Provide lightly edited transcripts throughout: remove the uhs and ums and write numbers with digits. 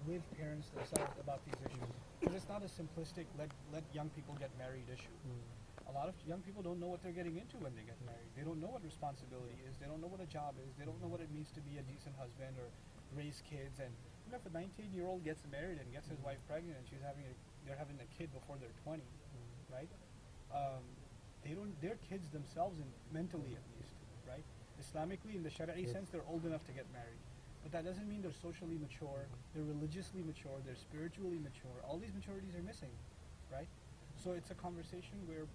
with parents themselves about these issues. Because it's not a simplistic let young people get married issue. A lot of young people don't know what they're getting into when they get married. They don't know what responsibility is. They don't know what a job is. They don't know what it means to be a decent husband or raise kids. And you know, if a 19-year-old gets married and gets his wife pregnant and they're having a kid before they're 20, right? They're kids themselves, mentally at least, right? Islamically, in the Shari'i sense, they're old enough to get married. But that doesn't mean they're socially mature, they're religiously mature, they're spiritually mature. All these maturities are missing, right? So it's a conversation where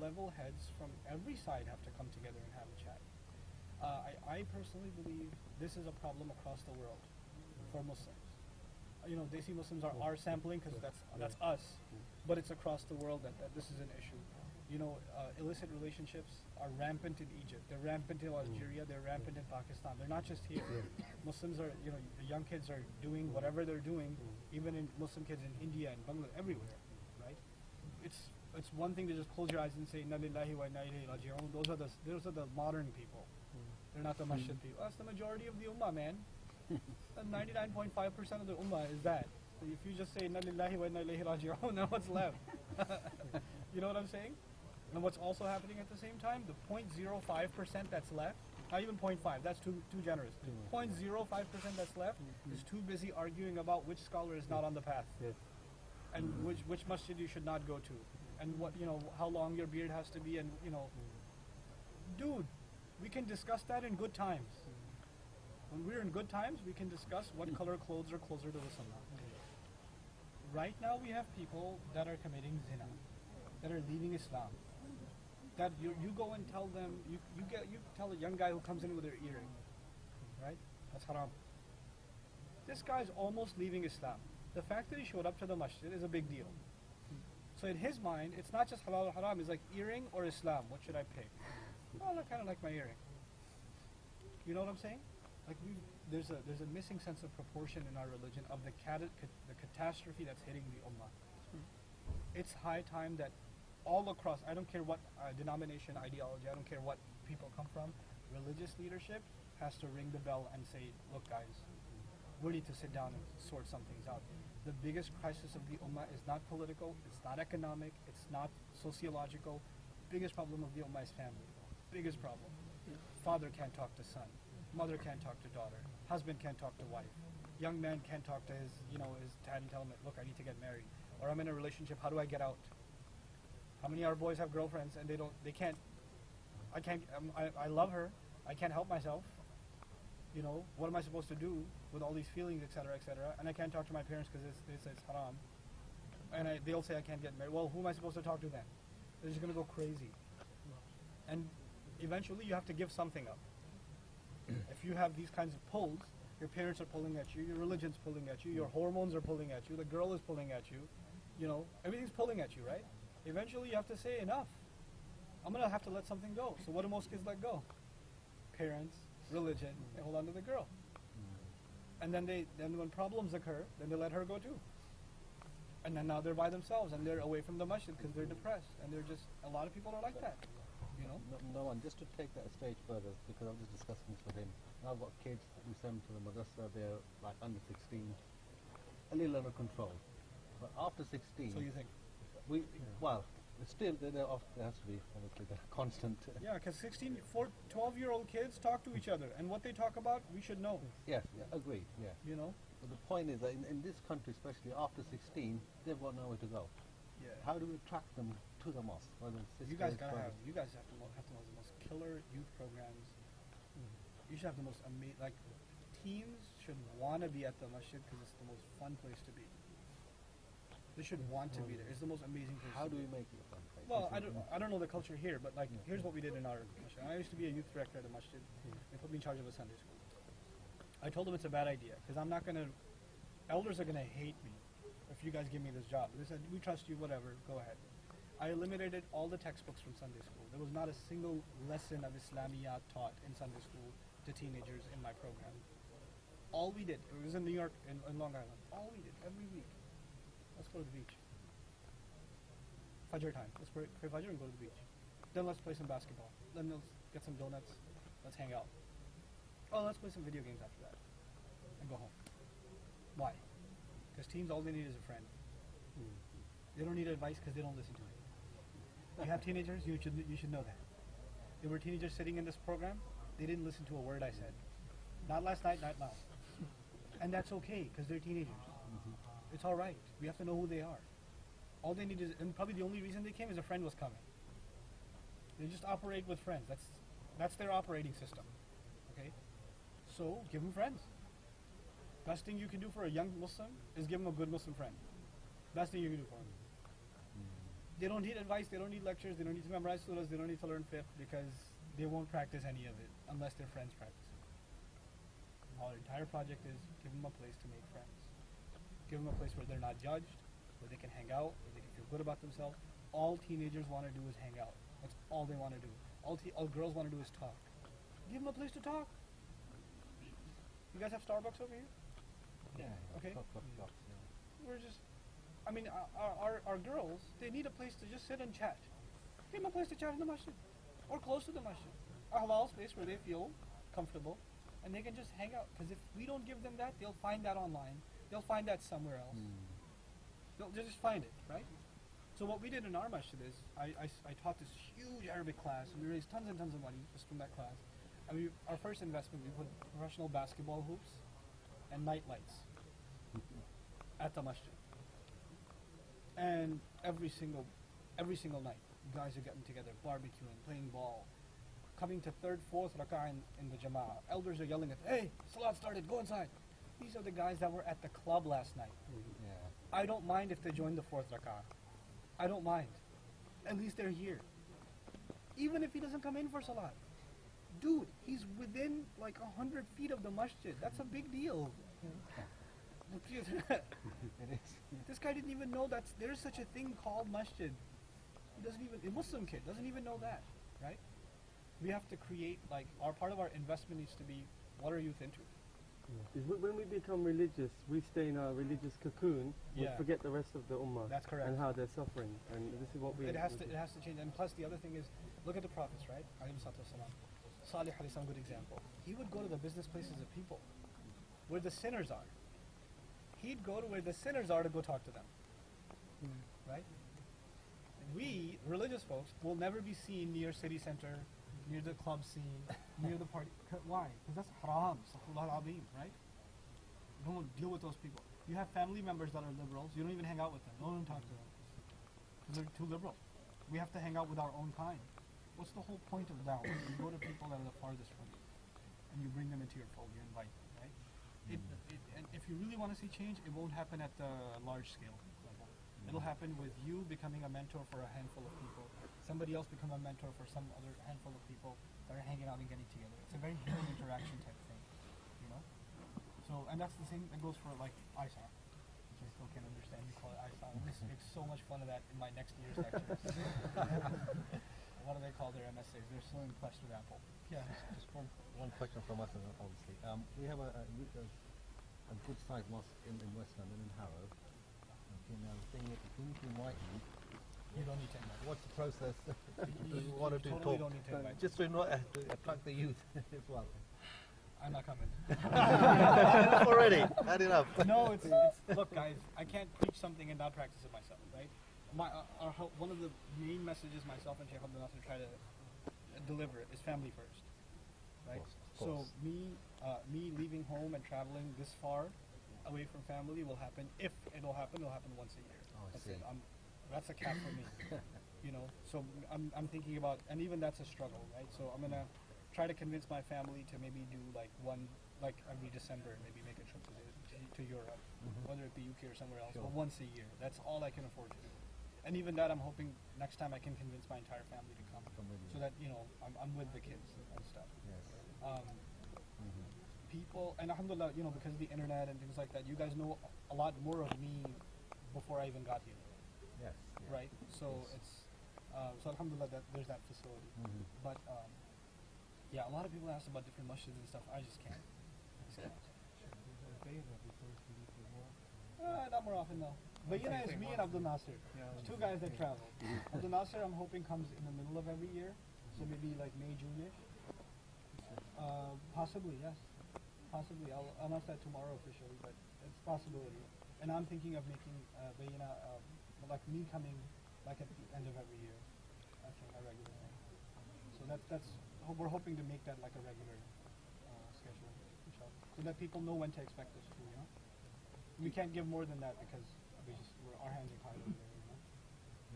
level heads from every side have to come together and have a chat. I personally believe this is a problem across the world for Muslims. You know, Desi Muslims are our sampling because that's us, but it's across the world that this is an issue. You know, illicit relationships are rampant in Egypt. They're rampant in Algeria. They're rampant in Pakistan. They're not just here. Muslims are, you know, young kids are doing whatever they're doing, even in Muslim kids in India and Bangladesh, everywhere, right? It's one thing to just close your eyes and say Inna lillahi wa inna ilayhi raji'un. Those are the modern people. They're not the Masjid people. That's the majority of the ummah, man. 99.5% of the ummah is that. So if you just say Inna lillahi wa inna ilayhi raji'un, now what's left? You know what I'm saying? And what's also happening at the same time, the 0.05% that's left, not even 0.5, that's too generous. 0.05% that's left is too busy arguing about which scholar is not on the path, and which masjid you should not go to, and what, you know, how long your beard has to be, and, you know, dude, we can discuss that in good times. When we're in good times, we can discuss what color clothes are closer to the sunnah. Right now we have people that are committing zina, that are leaving Islam. That you go and tell them, you tell a young guy who comes in with their earring, right? That's haram. This guy's almost leaving Islam. The fact that he showed up to the masjid is a big deal. So in his mind, it's not just halal or haram, it's like earring or Islam. What should I pick? Well, I kind of like my earring. You know what I'm saying? Like there's a missing sense of proportion in our religion of the catastrophe that's hitting the ummah. It's high time that all across, I don't care what denomination, ideology, I don't care what people come from, religious leadership has to ring the bell and say, look guys, we need to sit down and sort some things out. The biggest crisis of the ummah is not political, it's not economic, it's not sociological. Biggest problem of the ummah is family. Biggest problem. Father can't talk to son. Mother can't talk to daughter. Husband can't talk to wife. Young man can't talk to his dad and tell him, look, I need to get married. Or I'm in a relationship, how do I get out? How many of our boys have girlfriends and I love her, I can't help myself. You know, what am I supposed to do with all these feelings, etc., etc.? And I can't talk to my parents because it's haram. And they'll say I can't get married. Well, who am I supposed to talk to then? They're just going to go crazy. And eventually you have to give something up. If you have these kinds of pulls, your parents are pulling at you, your religion's pulling at you, your hormones are pulling at you, the girl is pulling at you, you know, everything's pulling at you, right? Eventually you have to say enough. I'm going to have to let something go. So what do most kids let go? Parents, religion, they hold on to the girl. And then when problems occur, then they let her go too. And then now they're by themselves and they're away from the masjid because they're depressed. And they're just, a lot of people are like that. You know? No one, just to take that a stage further, because I was just discussing this with him. I've got kids, we send them to the madrasa, they're like under 16, a little under control. But after 16, So you think? Well, it's still, there has to be, obviously, the constant. Yeah, because 12-year-old kids talk to each other, and what they talk about, we should know. Yes, agreed, yeah. You know? But the point is that in this country, especially after 16, they've got nowhere to go. Yeah. How do we attract them to the mosque? You guys have to know the most killer youth programs. You should have the most amazing, like, teens should want to be at the masjid because it's the most fun place to be. They should want to be there. It's the most amazing place. How do we make it a fun place? Well, I don't know the culture here, but like, here's what we did in our masjid. I used to be a youth director at a masjid. They put me in charge of a Sunday school. I told them it's a bad idea because I'm not gonna. Elders are gonna hate me if you guys give me this job. They said, we trust you, whatever, go ahead. I eliminated all the textbooks from Sunday school. There was not a single lesson of Islamiyat taught in Sunday school to teenagers in my program. All we did, it was in New York, in Long Island, all we did every week, let's go to the beach. Fajr time, let's pray Fajr and go to the beach. Then let's play some basketball. Then let's get some donuts, let's hang out. Oh, let's play some video games after that and go home. Why? Because teens, all they need is a friend. They don't need advice because they don't listen to it. You have teenagers, you should know that. There were teenagers sitting in this program, they didn't listen to a word I said. Not last night, not now. And that's okay, because they're teenagers. It's all right. We have to know who they are. All they need is, and probably the only reason they came is a friend was coming. They just operate with friends. That's their operating system. Okay? So, give them friends. Best thing you can do for a young Muslim is give them a good Muslim friend. Best thing you can do for them. They don't need advice, they don't need lectures, they don't need to memorize surahs, they don't need to learn fiqh because they won't practice any of it unless their friends practice it. Our entire project is give them a place to make friends. Give them a place where they're not judged, where they can hang out, where they can feel good about themselves. All teenagers want to do is hang out. That's all they want to do. All girls want to do is talk. Give them a place to talk. You guys have Starbucks over here? Yeah. Okay. Yeah. We're just, I mean, our girls, they need a place to just sit and chat. Give them a place to chat in the masjid or close to the masjid. A halal space where they feel comfortable and they can just hang out. Because if we don't give them that, they'll find that online. They'll find that somewhere else. They'll just find it, right? So what we did in our masjid is, I taught this huge Arabic class, and we raised tons and tons of money just from that class. And our first investment, we put professional basketball hoops and night lights at the masjid. And every single night, guys are getting together, barbecuing, playing ball, coming to third, fourth rak'ah in the jama'ah. Elders are yelling at, hey, salat started, go inside. These are the guys that were at the club last night. I don't mind if they join the fourth rak'ah. I don't mind. At least they're here. Even if he doesn't come in for salat. Dude, he's within like 100 feet of the masjid. That's a big deal. It is. This guy didn't even know that there's such a thing called masjid. He doesn't even, a Muslim kid doesn't even know that, right? We have to create, like, part of our investment needs to be, what are youth into? When we become religious, we stay in our religious cocoon. We Yeah. forget the rest of the ummah. That's correct. And how they're suffering. And this is what we. It has to change. And plus, the other thing is, look at the prophets, right? Alayhi salatu wasalam. Salih alayhi salam, good example. He would go to the business places of people, where the sinners are. He'd go to where the sinners are to go talk to them, right? We, religious folks, will never be seen near city center, near the club scene, near the party. Why? Because that's haram, astaghfirullah al-azim, right? Don't deal with those people. You have family members that are liberals, you don't even hang out with them, don't even talk to them. Because they're too liberal. We have to hang out with our own kind. What's the whole point of da'wah? You go to people that are the farthest from you, and you bring them into your fold, you invite them, right? And if you really want to see change, it won't happen at the large scale level. It'll happen with you becoming a mentor for a handful of people, somebody else become a mentor for some other handful of people that are hanging out and getting together. It's a very human interaction type thing, you know? So, and that's the same that goes for like ISA, which I still can't understand. You call it ISA. I'm going to make so much fun of that in my next year's lectures. What do they call their MSAs? They're so impressed with Apple. Yeah. Just one question from us, obviously. We have a good sized mosque in West London, in Harrow. Okay, now the thing is, if we need to invite You don't need to invite. what's the process? You One or two totally talk. don't need to invite. Just to attract the youth as well. I'm not coming. Already, had enough. No, it's look, guys. I can't preach something and not practice it myself, right? One of the main messages myself and Sheikh Abdul Nasser try to deliver is family first, right? Of course. So me leaving home and traveling this far away from family will happen. If it'll happen once a year. Oh, I That's see. it. That's a cap for me. You know, so I'm thinking about, and even that's a struggle, right? So I'm gonna try to convince my family to maybe do like every December, maybe make a trip to Europe, whether it be UK or somewhere else, Sure. but once a year. That's all I can afford to do. And even that, I'm hoping next time I can convince my entire family to come, Come with you. so that I'm with the kids and stuff. Yes. People, and alhamdulillah, because of the internet and things like that, you guys know a lot more of me before I even got here, Yes. right? So Yes. it's so alhamdulillah that there's that facility. But yeah, a lot of people ask about different masjids and stuff. I just can't. Not more often though. But it's me and Abdul Nasser. There's two guys that travel. Abdul Nasser, I'm hoping, comes in the middle of every year, so maybe like May, June-ish. Possibly, yes. Possibly. I'll announce that tomorrow officially, but it's a possibility. And I'm thinking of making bayina, like me coming like at the end of every year. I think a regular thing. So we're hoping to make that like a regular schedule, inshallah, so that people know when to expect us to. You know, we can't give more than that because our hands are tied over there. You know?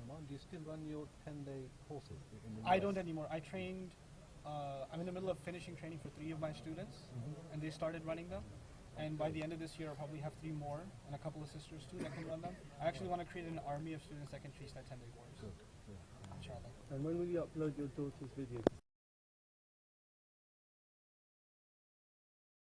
Nouman, do you still run your 10-day courses in the I US? don't anymore. I trained. I'm in the middle of finishing training for 3 of my students, and they started running them. And by the end of this year, I'll probably have 3 more and a couple of sisters too that can run them. I actually want to create an army of students that can teach that 10-day course. Good. Inshallah. And when will you upload your daughter's videos?